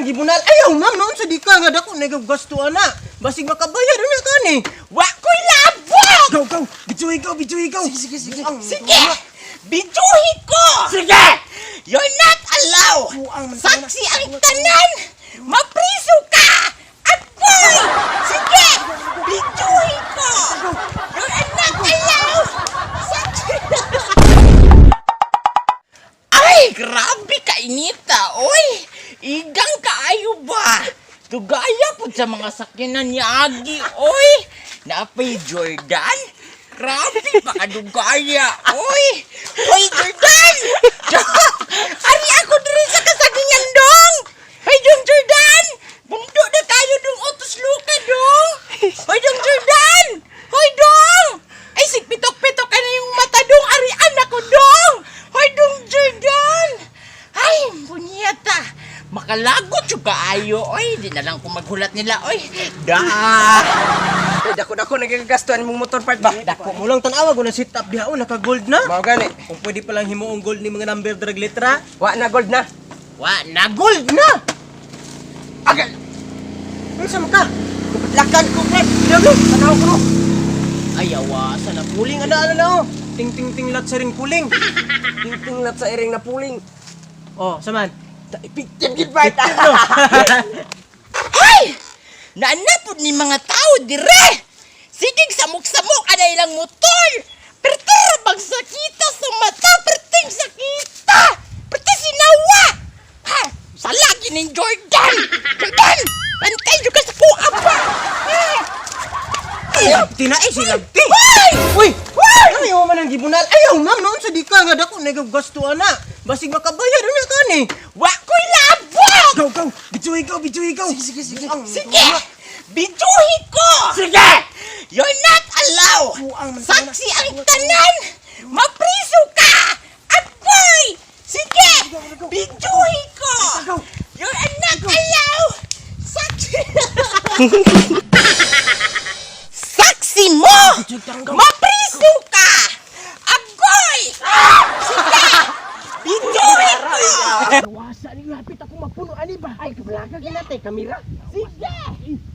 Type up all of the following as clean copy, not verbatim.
man ang gibunal. Ayaw ma'am, noon sa di ka nga dako nagagasto ana. Basig makabayad na ka ni. Wa ko'y labog! Go! Bijuhi ko! Sige. Sige! Bijuhi ko! Sige! You're not allowed! Saksi ang tanan! Mapriso ka! Agoy! Sige! Bijuhi ko! You're not allowed! Saksi! Ay! Grabe ka, Inita! Oy! Igang kaayo ba? Tugaya po sa mga sakyanan ni Agi, oy! Napay Jordan? Grabe, baka dugaya, oy! Oy, Jordan! Ari ako diri sa kasagingan, dong! Ay, dong, Jordan! Bundo na tayo dong utos luka, dong! Oy, dong, Jordan! Oy, dong! Ay, sigpitok-pitok ka na yung mata, dong! Ari, anak ko, dong! Oy, dong, Jordan! Ay, bunyata! Makalagot yung kaayo, oy. Di na lang kung maghulat nila, oy. Dako nagagastuan mong motor part ba? Dako mo lang tanawa ko na sit up diha naka-gold na. Mao gani. Kung pwede pa lang himuong gold ni mga number drag letra. Wa na gold na. Wa na gold na! Agal. Unsa man ka? Lakan ko part. Dalo, tanaw ko no. Ayawa, sana Puling ana na oh. Ting lat sa ring puling. Tingting nat sa iring na puling. Oh, saman. Ipiktim gid part. Ay! Naanapod ni mga tao, dire! Sigig samok-samok ana ilang motor! Pertira bang sakita sa mata! Perting sakita! Perting sinawa! Ha! Salagi ni Jordan! Jordan! Pantay juga sa kuha pa! Tinai sila. Hoy! Uy! Ayaw man ang gibunal. Ayaw ma'am, noon sa di ka nga dako nagagasto ana. Basig makabayad na ka ni. Wa ko'y labog! Go! Bijuhi ko! Sige. Sige! Bijuhi ko! Sige! You're not allowed! Saksi ang tanan! Mapriso ka! Agoy! Sige! Bijuhi ko! You're not allowed! Saksi! Saksi mo! Mapriso ka! Agoy! Sige! Bijuhi ko! Wasa ni lapit ako mapuno ani ba? Ay, kabalaga ginate kamera. Sige!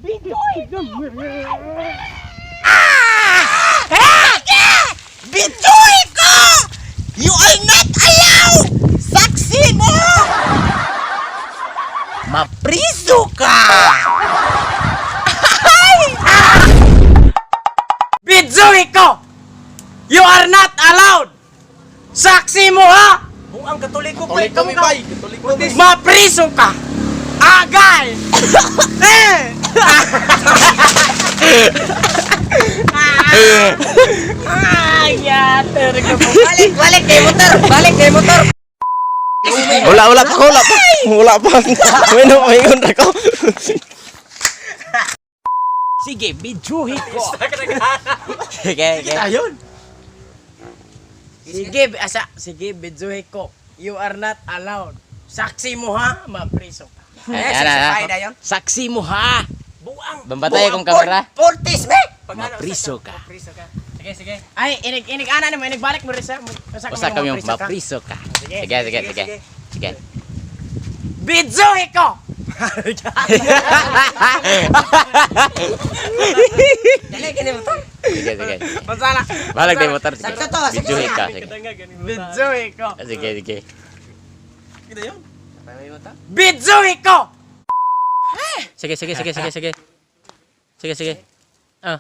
Bijuhi ko! Sige! Bijuhi ko! You are not allowed! Saksi mo! Mapriso ka! Bijuhi ko. You are not allowed. Saksi mo ha. Buang katoliko Ulit kami bay. Mapriso ka. Agay. Yater ka mo. Balik kay motor. Wala pa. Mingon ako. Sige, bijuhi ko. Sige. Ayun. Sige, bijuhi ko. You are not allowed. Saksi mo ha, mapriso ka. Saksi mo ha. Buang. Bambatay akong kamera. Portis, be. Mapriso ka. Sige. Ay, inig ana naman, balik mo rin sa. Basta kami yung mapriso ka. Sige. Bijuhi ko. Dali kini mo to. Sige. Masala. Balik na yung motor. Sakto to, Bijuhi ka. Bijuhi ko. Sige. Kita yun. Bijuhi ko. Sige. Ah.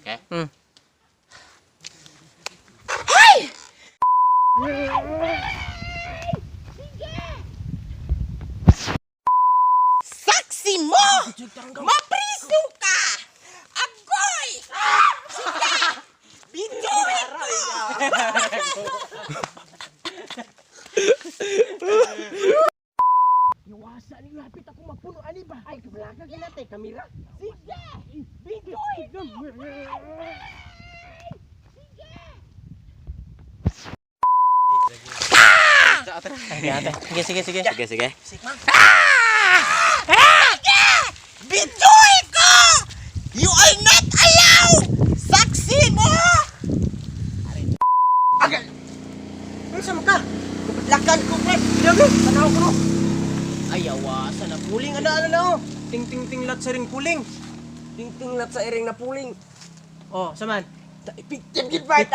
Okay. Saksi mo! Mapriso ka! Agoy! Sige! Bijuhi ko! Wasa ni lapit ako mapuno ani ba? Ay, kabalaga ginate kamera. Sige! Bijuhi ko! Sige. Bijuhi ko! You are not allowed! Saksi mo! Unsa man ka? Lakan ko pre. Dalo, tanaw ko no. Ayawa sa na puling ana na oh. Ting ting ting lat sa ring puling. Tingtinglat sa iring na puling. Oh, saman. Effective gid part.